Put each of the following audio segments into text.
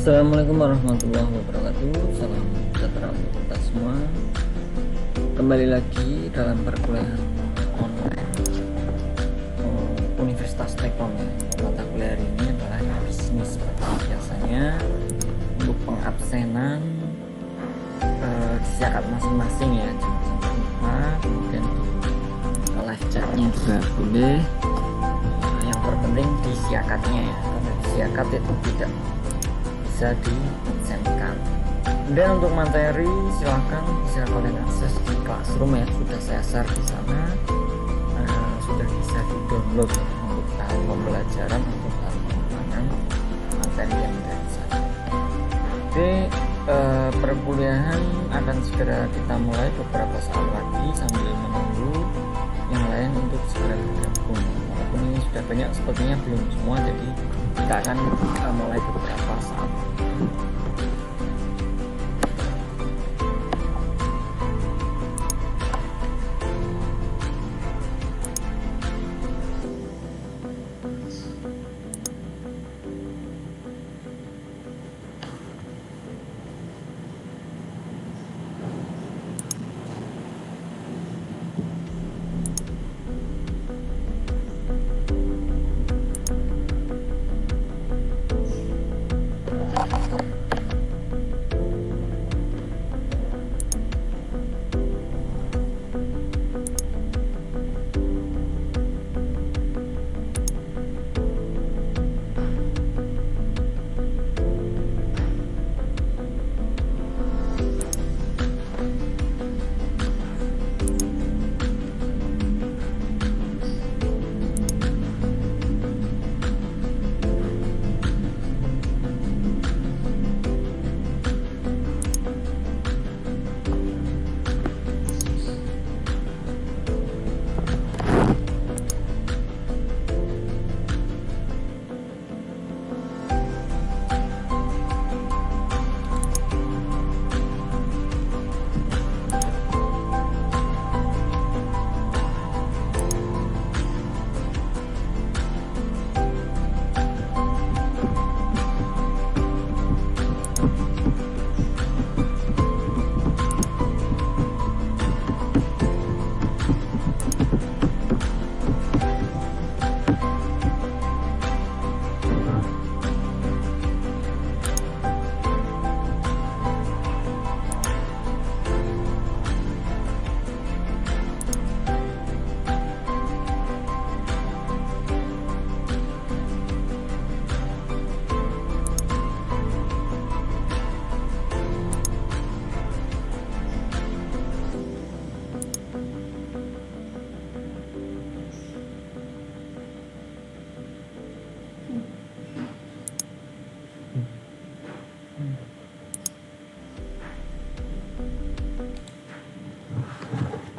Assalamualaikum warahmatullahi wabarakatuh. Salam sejahtera untuk kita semua. Kembali lagi dalam perkuliahan online Universitas Tekon ya. Mata kuliah hari ini adalah bisnis seperti biasanya. Untuk pengabsenan disiakat masing-masing ya, jangan sampai lupa. Kemudian di live chatnya juga boleh. Yang terpenting disiakatnya ya, karena disiakat itu tidak bisa diabsenkan. Kemudian untuk materi silahkan bisa kalian akses di Classroom ya, sudah saya share di sana, sudah bisa di download ya, untuk tahap pembelajaran untuk tahap pengembangan materi yang dari sana. Oke, perkuliahan akan segera kita mulai beberapa saat lagi sambil menunggu yang lain untuk segera bergabung. Walaupun ini sudah banyak, sepertinya belum semua, jadi kita akan mulai beberapa saat.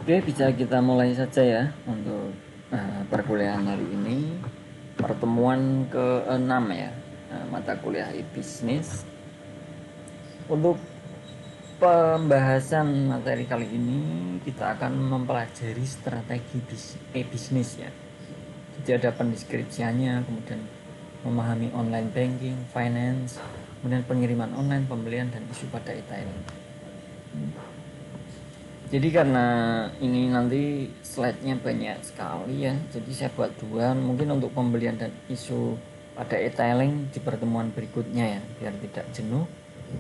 Oke, bisa kita mulai saja ya untuk perkuliahan hari ini. Pertemuan ke-6 ya, mata kuliah e-bisnis. Untuk pembahasan materi kali ini kita akan mempelajari strategi e-bisnis ya. Jadi ada pendeskripsiannya, kemudian memahami online banking, finance, kemudian pengiriman online, pembelian, dan isu pada e-tailing. Jadi karena ini nanti slide-nya banyak sekali ya, jadi saya buat dua, mungkin untuk pembelian dan isu pada e-tailing di pertemuan berikutnya ya, biar tidak jenuh,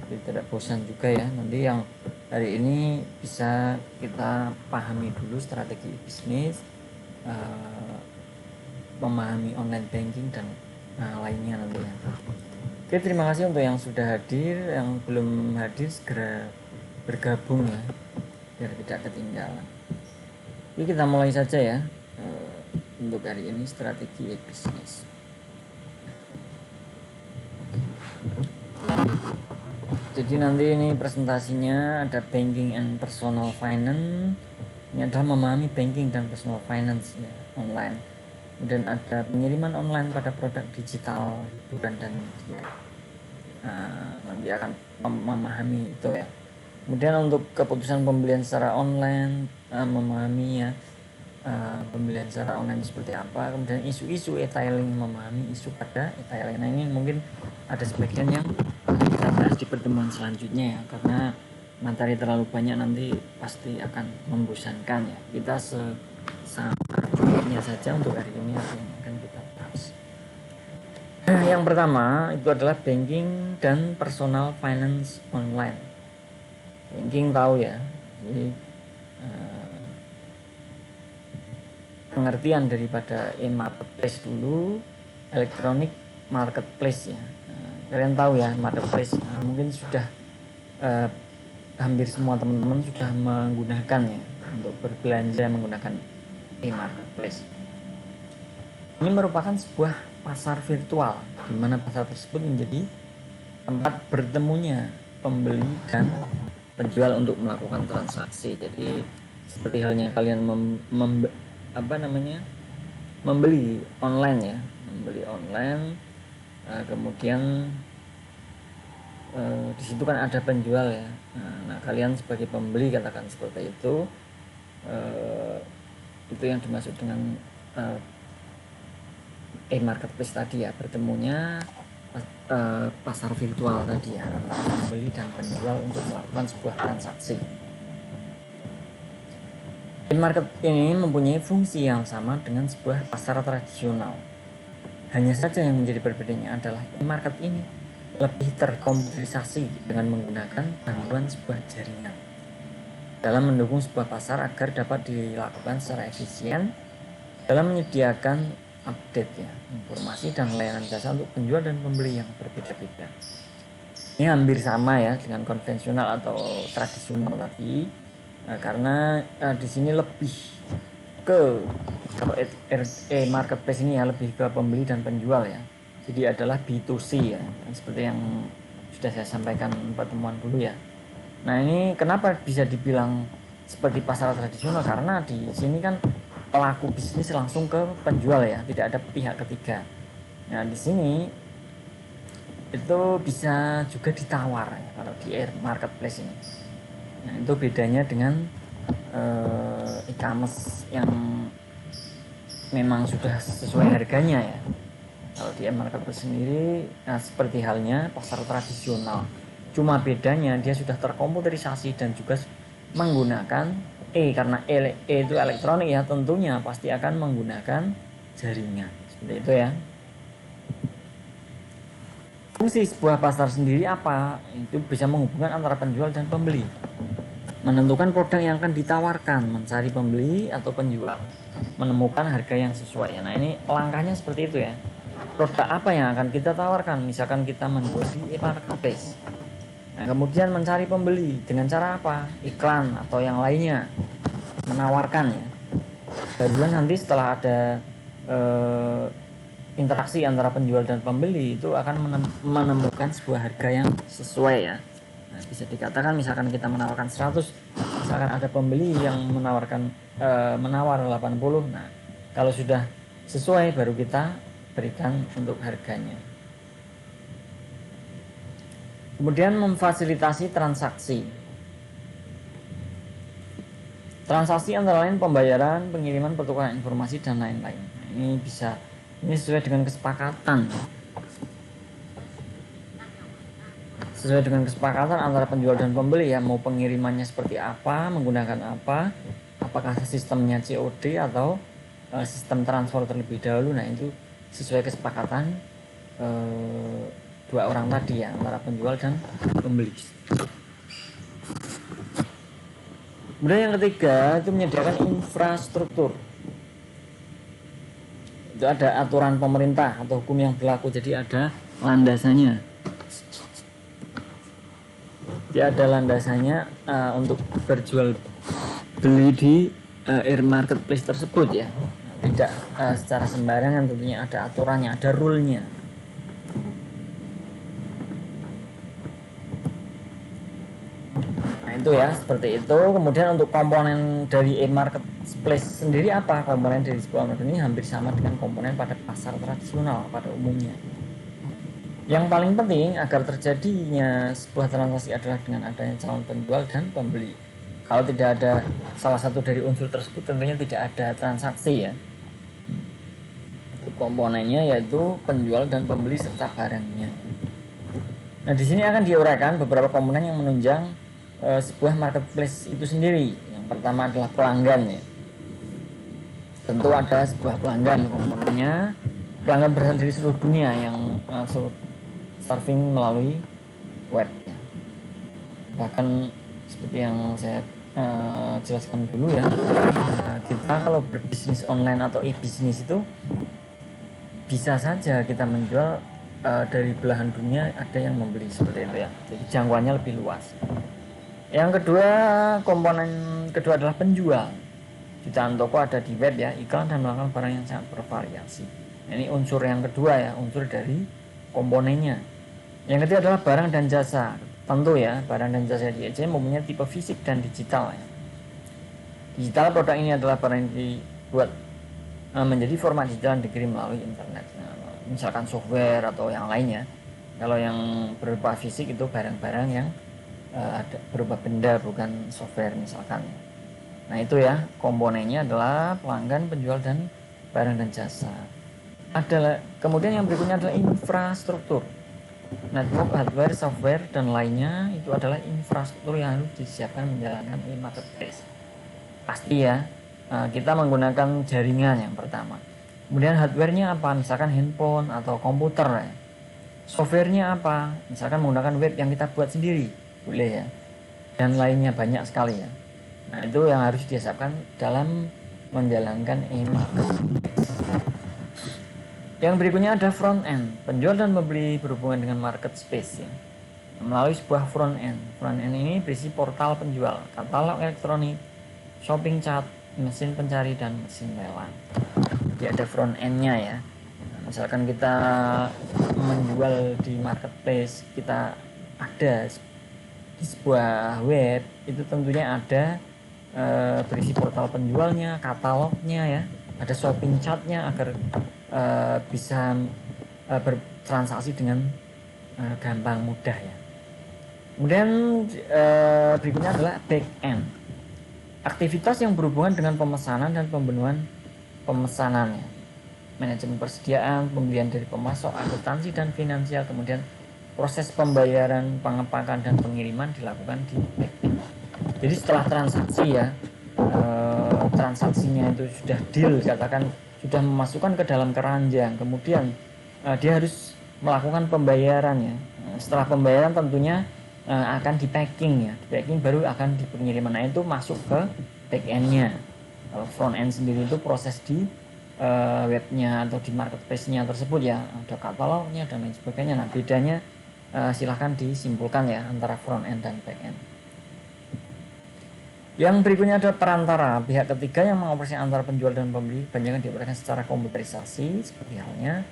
biar tidak bosan juga ya. Nanti yang hari ini bisa kita pahami dulu strategi bisnis, memahami online banking dan lainnya nanti ya. Oke, terima kasih untuk yang sudah hadir, yang belum hadir segera bergabung ya, biar tidak ketinggalan. Jadi kita mulai saja ya untuk hari ini strategi bisnis. Jadi nanti ini presentasinya ada banking and personal finance. Ini adalah memahami banking dan personal finance ya, online. Kemudian ada pengiriman online pada produk digital, hiburan dan media. Nanti akan memahami itu ya. Kemudian untuk keputusan pembelian secara online, memahami ya pembelian secara online seperti apa. Kemudian isu-isu e-tailing, memahami isu pada e-tailing. Nah ini mungkin ada sebagian yang kita bahas di pertemuan selanjutnya ya, karena materi terlalu banyak nanti pasti akan membosankan ya. Kita cukupnya saja untuk hari ini apa yang akan kita bahas. Nah, yang pertama itu adalah banking dan personal finance online. Banking tahu ya, jadi pengertian daripada e-marketplace dulu, electronic marketplace ya. Kalian tahu ya marketplace, mungkin sudah hampir semua teman-teman sudah menggunakannya untuk berbelanja menggunakan e-marketplace. Ini merupakan sebuah pasar virtual di mana pasar tersebut menjadi tempat bertemunya pembeli dan penjual untuk melakukan transaksi. Jadi seperti halnya kalian membeli online ya, membeli online, kemudian di situ kan ada penjual ya. Nah, kalian sebagai pembeli katakan seperti itu yang dimaksud dengan e-marketplace tadi ya, bertemunya pasar virtual tadi ya, antara pembeli dan penjual untuk melakukan sebuah transaksi. E-market ini mempunyai fungsi yang sama dengan sebuah pasar tradisional. Hanya saja yang menjadi perbedaannya adalah e-market ini lebih terkomputerisasi dengan menggunakan bantuan sebuah jaringan dalam mendukung sebuah pasar agar dapat dilakukan secara efisien dalam menyediakan update ya, informasi dan layanan jasa untuk penjual dan pembeli yang berbeda-beda. Ini hampir sama ya dengan konvensional atau tradisional tadi, karena di sini lebih ke kalau marketplace ini ya lebih ke pembeli dan penjual ya. Jadi adalah B2C ya, dan seperti yang sudah saya sampaikan pertemuan dulu ya. Nah, ini kenapa bisa dibilang seperti pasar tradisional, karena di sini kan pelaku bisnis langsung ke penjual ya, tidak ada pihak ketiga. Nah, di sini itu bisa juga ditawar ya, kalau di marketplace ini. Nah, itu bedanya dengan e-commerce yang memang sudah sesuai harganya ya. Kalau di marketplace sendiri, nah seperti halnya pasar tradisional, cuma bedanya dia sudah terkomputerisasi dan juga menggunakan karena itu elektronik ya, tentunya pasti akan menggunakan jaringan seperti itu ya. Fungsi sebuah pasar sendiri apa? Itu bisa menghubungkan antara penjual dan pembeli, menentukan produk yang akan ditawarkan, mencari pembeli atau penjual, menemukan harga yang sesuai. Nah, ini langkahnya seperti itu ya. Produk apa yang akan kita tawarkan? Misalkan kita menjual di e-marketplace. Nah, kemudian mencari pembeli dengan cara apa? Iklan atau yang lainnya, menawarkan ya. Barulah nanti setelah ada interaksi antara penjual dan pembeli, itu akan menemukan sebuah harga yang sesuai ya. Nah, bisa dikatakan misalkan kita menawarkan 100, misalkan ada pembeli yang menawar 80. Nah, kalau sudah sesuai baru kita berikan untuk harganya. Kemudian memfasilitasi transaksi. Transaksi antara lain pembayaran, pengiriman, pertukaran informasi dan lain-lain. Ini sesuai dengan kesepakatan. Sesuai dengan kesepakatan antara penjual dan pembeli ya, mau pengirimannya seperti apa, menggunakan apa, apakah sistemnya COD atau sistem transfer terlebih dahulu. Nah, itu sesuai kesepakatan dua orang tadi ya, antara penjual dan pembeli. Kemudian yang ketiga itu menyediakan infrastruktur. Itu ada aturan pemerintah atau hukum yang berlaku, jadi ada landasannya. Jadi ada landasannya untuk berjual beli di e-marketplace tersebut ya. Tidak secara sembarangan, tentunya ada aturannya, ada rule-nya. Nah, itu ya, seperti itu. Kemudian untuk komponen dari e-marketplace sendiri apa? Komponen dari sebuah market ini hampir sama dengan komponen pada pasar tradisional pada umumnya. Yang paling penting agar terjadinya sebuah transaksi adalah dengan adanya calon penjual dan pembeli. Kalau tidak ada salah satu dari unsur tersebut, tentunya tidak ada transaksi ya. Komponennya yaitu penjual dan pembeli serta barangnya. Nah, di sini akan diuraikan beberapa komponen yang menunjang sebuah marketplace itu sendiri. Yang pertama adalah pelanggan ya. Tentu ada sebuah pelanggan komponennya. Pelanggan berasal dari seluruh dunia yang surfing melalui web. Bahkan seperti yang saya jelaskan dulu ya, kita kalau berbisnis online atau e-bisnis itu bisa saja kita menjual dari belahan dunia, ada yang membeli seperti itu ya. Jadi jangkauannya lebih luas. Yang kedua, komponen kedua adalah penjual. Jutaan toko ada di web ya, iklan dan melakukan barang yang sangat bervariasi. Ini unsur yang kedua ya, unsur dari komponennya. Yang ketiga adalah barang dan jasa. Tentu ya, barang dan jasa di EC mempunyai tipe fisik dan digital ya. Digital produk ini adalah barang yang dibuat menjadi format digital yang dikirim melalui internet. Nah, misalkan software atau yang lainnya. Kalau yang berupa fisik itu barang-barang yang ada berupa benda, bukan software misalkan. Nah itu ya, komponennya adalah pelanggan, penjual, dan barang dan jasa. Kemudian yang berikutnya adalah infrastruktur. Network, hardware, software, dan lainnya itu adalah infrastruktur yang harus disiapkan menjalankan e-marketplace. Pasti ya, kita menggunakan jaringan yang pertama. Kemudian hardware-nya apa? Misalkan handphone atau komputer ya. Software-nya apa? Misalkan menggunakan web yang kita buat sendiri, boleh ya. Dan lainnya banyak sekali ya. Nah itu yang harus disiapkan dalam menjalankan e-marketplace. Yang berikutnya ada front end. Penjual dan pembeli berhubungan dengan market space ya, melalui sebuah front end. Front end ini berisi portal penjual, katalog elektronik, shopping chat, mesin pencari, dan mesin lelang. Jadi ada front end-nya ya. Nah, misalkan kita menjual di marketplace, kita ada di sebuah web, itu tentunya ada berisi portal penjualnya, katalognya ya, ada shopping chatnya agar bisa bertransaksi dengan gampang, mudah ya. Kemudian berikutnya adalah back end, aktivitas yang berhubungan dengan pemesanan dan pemesanannya, manajemen persediaan, pembelian dari pemasok, akuntansi dan finansial, kemudian proses pembayaran, pengepakan, dan pengiriman dilakukan di back end. Jadi setelah transaksi ya, transaksinya itu sudah deal, katakan sudah memasukkan ke dalam keranjang, kemudian dia harus melakukan pembayaran ya. Setelah pembayaran tentunya akan di packing ya, di packing baru akan di pengiriman. Nah itu masuk ke back end-nya. Kalau front end sendiri itu proses di webnya atau di marketplace-nya tersebut ya, ada katalognya dan lain sebagainya. Nah bedanya silahkan disimpulkan ya antara front end dan back end. Yang berikutnya adalah perantara, pihak ketiga yang mengoperasikan antara penjual dan pembeli, kebanyakan dioperasikan secara komputerisasi. Seperti halnya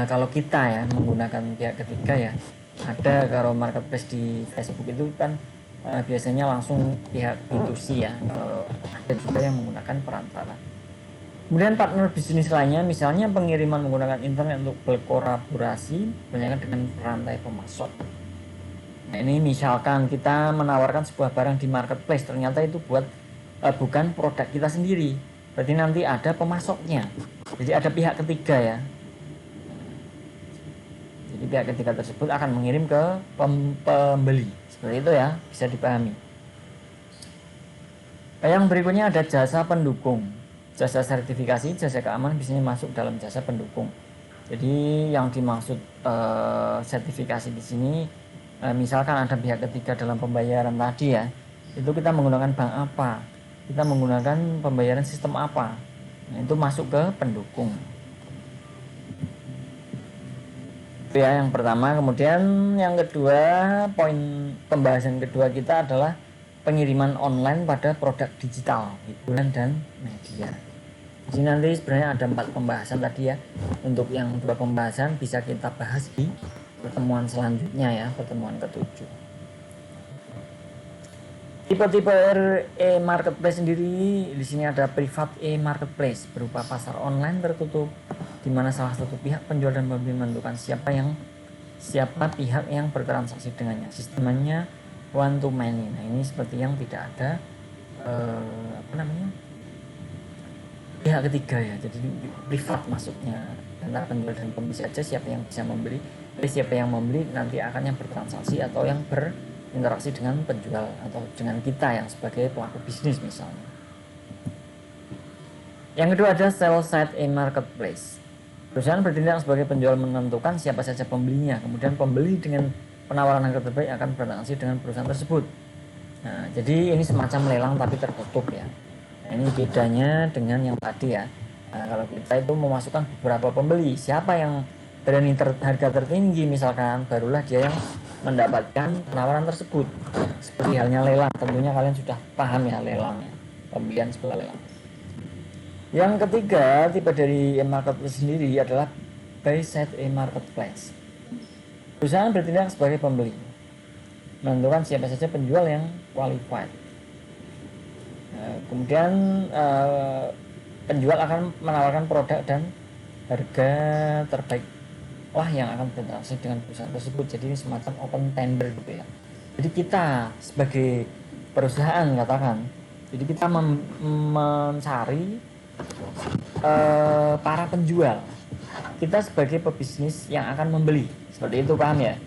kalau kita ya menggunakan pihak ketiga ya, ada kalau marketplace di Facebook itu kan biasanya langsung pihak B2C ya, ada juga yang menggunakan perantara. Kemudian partner bisnis lainnya, misalnya pengiriman menggunakan internet untuk berkolaborasi, kebanyakan dengan rantai pemasok. Nah ini misalkan kita menawarkan sebuah barang di marketplace, ternyata itu bukan produk kita sendiri, berarti nanti ada pemasoknya, jadi ada pihak ketiga ya. Jadi pihak ketiga tersebut akan mengirim ke pembeli, seperti itu ya, bisa dipahami. Yang berikutnya ada jasa pendukung, jasa sertifikasi, jasa keamanan biasanya masuk dalam jasa pendukung. Jadi yang dimaksud sertifikasi di sini, misalkan ada pihak ketiga dalam pembayaran tadi ya, itu kita menggunakan bank apa, kita menggunakan pembayaran sistem apa, nah itu masuk ke pendukung. Itu ya yang pertama. Kemudian yang kedua, poin pembahasan kedua kita adalah pengiriman online pada produk digital, hiburan dan media. Jadi nanti sebenarnya ada 4 pembahasan tadi ya. Untuk yang 2 pembahasan bisa kita bahas di pertemuan selanjutnya ya, pertemuan ke-7. Tipe-tipe e-marketplace sendiri di sini ada privat e-marketplace berupa pasar online tertutup, di mana salah satu pihak penjual dan pembeli menentukan siapa pihak yang bertransaksi dengannya. Sistemnya one to many. Nah ini seperti yang tidak ada pihak ketiga ya, jadi privat masuknya, antara penjual dan pembeli saja siapa yang bisa membeli Jadi siapa yang membeli nanti akan yang bertransaksi atau yang berinteraksi dengan penjual atau dengan kita yang sebagai pelaku bisnis misalnya. Yang kedua ada sell side e-marketplace. Perusahaan bertindak sebagai penjual menentukan siapa saja pembelinya, kemudian pembeli dengan penawaran harga terbaik akan bertransaksi dengan perusahaan tersebut. Nah, jadi ini semacam lelang tapi tertutup ya. Nah, ini bedanya dengan yang tadi ya. Nah, kalau kita itu memasukkan beberapa pembeli, siapa yang berani harga tertinggi misalkan, barulah dia yang mendapatkan penawaran tersebut. Seperti halnya lelang, tentunya kalian sudah paham ya lelangnya, pembelian sebuah lelang. Yang ketiga, tipe dari e-marketplace sendiri adalah buy side e-marketplace. Perusahaan bertindak sebagai pembeli, menentukan siapa saja penjual yang qualified. Kemudian penjual akan menawarkan produk dan harga terbaik lah yang akan berinteraksi dengan perusahaan tersebut. Jadi ini semacam open tender gitu ya. Jadi kita sebagai perusahaan katakan, jadi kita mencari para penjual, kita sebagai pebisnis yang akan membeli, seperti itu, paham ya?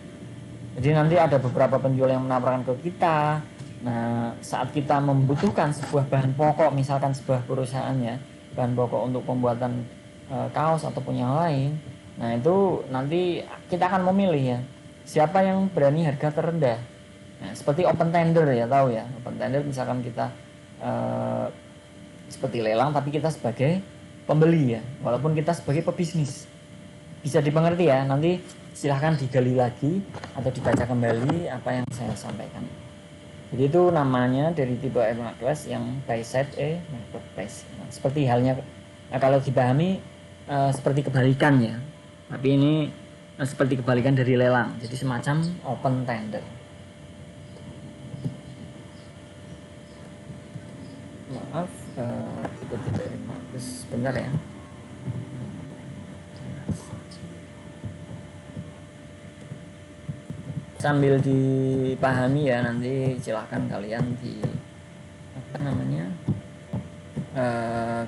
Jadi nanti ada beberapa penjual yang menawarkan ke kita. Nah, saat kita membutuhkan sebuah bahan pokok, misalkan sebuah perusahaan ya, bahan pokok untuk pembuatan kaos ataupun yang lain, nah itu nanti kita akan memilih ya, siapa yang berani harga terendah. Nah, seperti open tender ya, tahu ya, open tender misalkan kita seperti lelang tapi kita sebagai pembeli ya, walaupun kita sebagai pebisnis. Bisa dimengerti ya, nanti silahkan digali lagi atau dibaca kembali apa yang saya sampaikan. Jadi itu namanya dari tipe e-marketplace yang buy side e-marketplace. Nah, seperti halnya kalau dipahami seperti kebalikan ya, tapi ini seperti kebalikan dari lelang, jadi semacam open tender. Maaf, tipe-tipe e-marketplace, sebentar ya. Sambil dipahami ya, nanti silahkan kalian di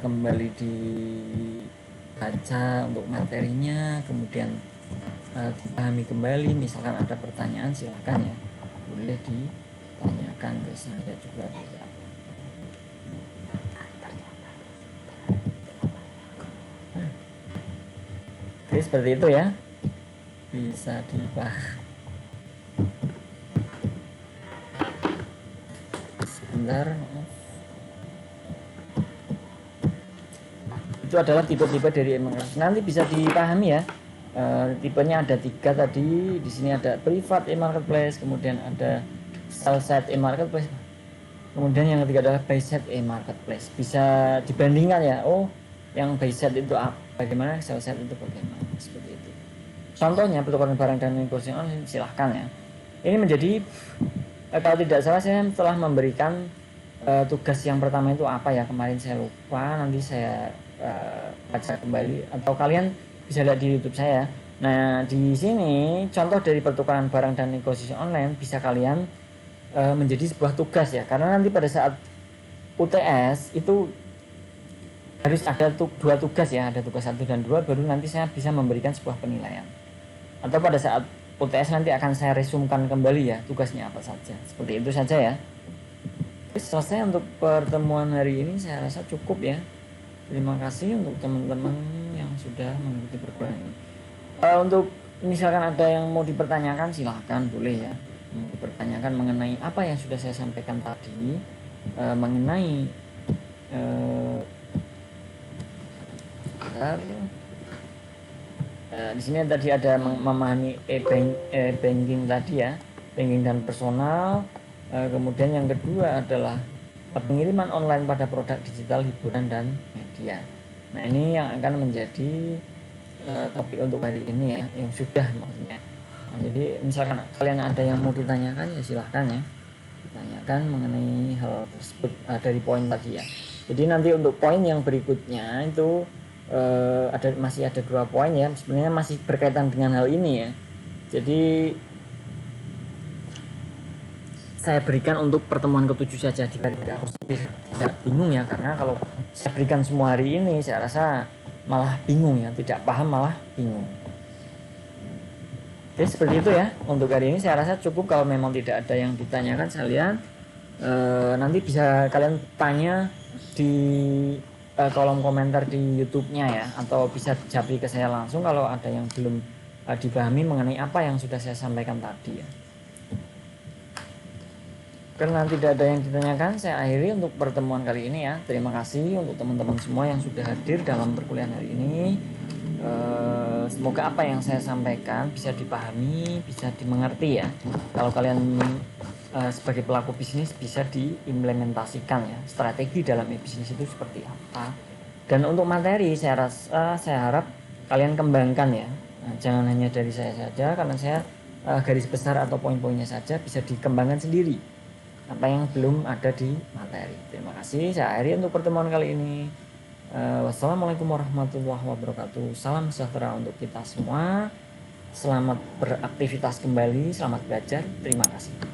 kembali dibaca untuk materinya, kemudian dipahami kembali. Misalkan ada pertanyaan silahkan ya, boleh ditanyakan ke saya juga. Oke, seperti itu ya, bisa dipahami. Sebentar, itu adalah tipe-tipe dari e-marketplace. Nanti bisa dipahami ya, tipenya ada 3 tadi. Di sini ada privat e-marketplace, kemudian ada sell side e-marketplace, kemudian yang ketiga adalah buy side e-marketplace. Bisa dibandingkan ya, oh yang buy side itu bagaimana, sell side itu bagaimana, seperti itu. Contohnya pertukaran barang dan negosiasi online, silahkan ya. Ini menjadi kalau tidak salah saya telah memberikan tugas yang pertama itu apa ya, kemarin saya lupa, nanti saya baca kembali atau kalian bisa lihat di YouTube saya. Nah, di sini contoh dari pertukaran barang dan negosiasi online bisa kalian menjadi sebuah tugas ya, karena nanti pada saat UTS itu harus ada 2 tugas ya, ada tugas 1 dan 2, baru nanti saya bisa memberikan sebuah penilaian. Atau pada saat UTS nanti akan saya resumkan kembali ya tugasnya apa saja. Seperti itu saja ya. Selesai untuk pertemuan hari ini, saya rasa cukup ya. Terima kasih untuk teman-teman yang sudah mengikuti perkuliahan ini. Untuk misalkan ada yang mau dipertanyakan silahkan, boleh ya, mau dipertanyakan mengenai apa yang sudah saya sampaikan tadi, mengenai di sini tadi ada memahami e-banking tadi ya, banking dan personal. Kemudian yang kedua adalah pengiriman online pada produk digital, hiburan dan media. Nah, ini yang akan menjadi topik untuk hari ini ya, yang sudah maksudnya. Nah, jadi misalkan kalian ada yang mau ditanyakan ya silahkan ya, ditanyakan mengenai hal tersebut dari poin tadi ya. Jadi nanti untuk poin yang berikutnya itu masih ada 2 poin ya, sebenarnya masih berkaitan dengan hal ini ya. Jadi saya berikan untuk pertemuan ke-7 saja, tidak bingung ya, karena kalau saya berikan semua hari ini saya rasa malah bingung ya, tidak paham malah bingung. Oke, Oke, seperti itu ya untuk hari ini. Saya rasa cukup. Kalau memang tidak ada yang ditanyakan sekalian, nanti bisa kalian tanya di kolom komentar di YouTube-nya ya, atau bisa japri ke saya langsung kalau ada yang belum dipahami mengenai apa yang sudah saya sampaikan tadi ya. Karena tidak ada yang ditanyakan, saya akhiri untuk pertemuan kali ini ya. Terima kasih untuk teman-teman semua yang sudah hadir dalam perkuliahan hari ini. Semoga apa yang saya sampaikan bisa dipahami, bisa dimengerti ya. Kalau kalian sebagai pelaku bisnis bisa diimplementasikan ya, strategi dalam bisnis itu seperti apa. Dan untuk materi saya harap kalian kembangkan ya. Nah, jangan hanya dari saya saja, karena saya garis besar atau poin-poinnya saja, bisa dikembangkan sendiri apa yang belum ada di materi. Terima kasih. Saya akhiri untuk pertemuan kali ini. Wassalamualaikum warahmatullahi wabarakatuh. Salam sejahtera untuk kita semua. Selamat beraktivitas kembali, selamat belajar. Terima kasih.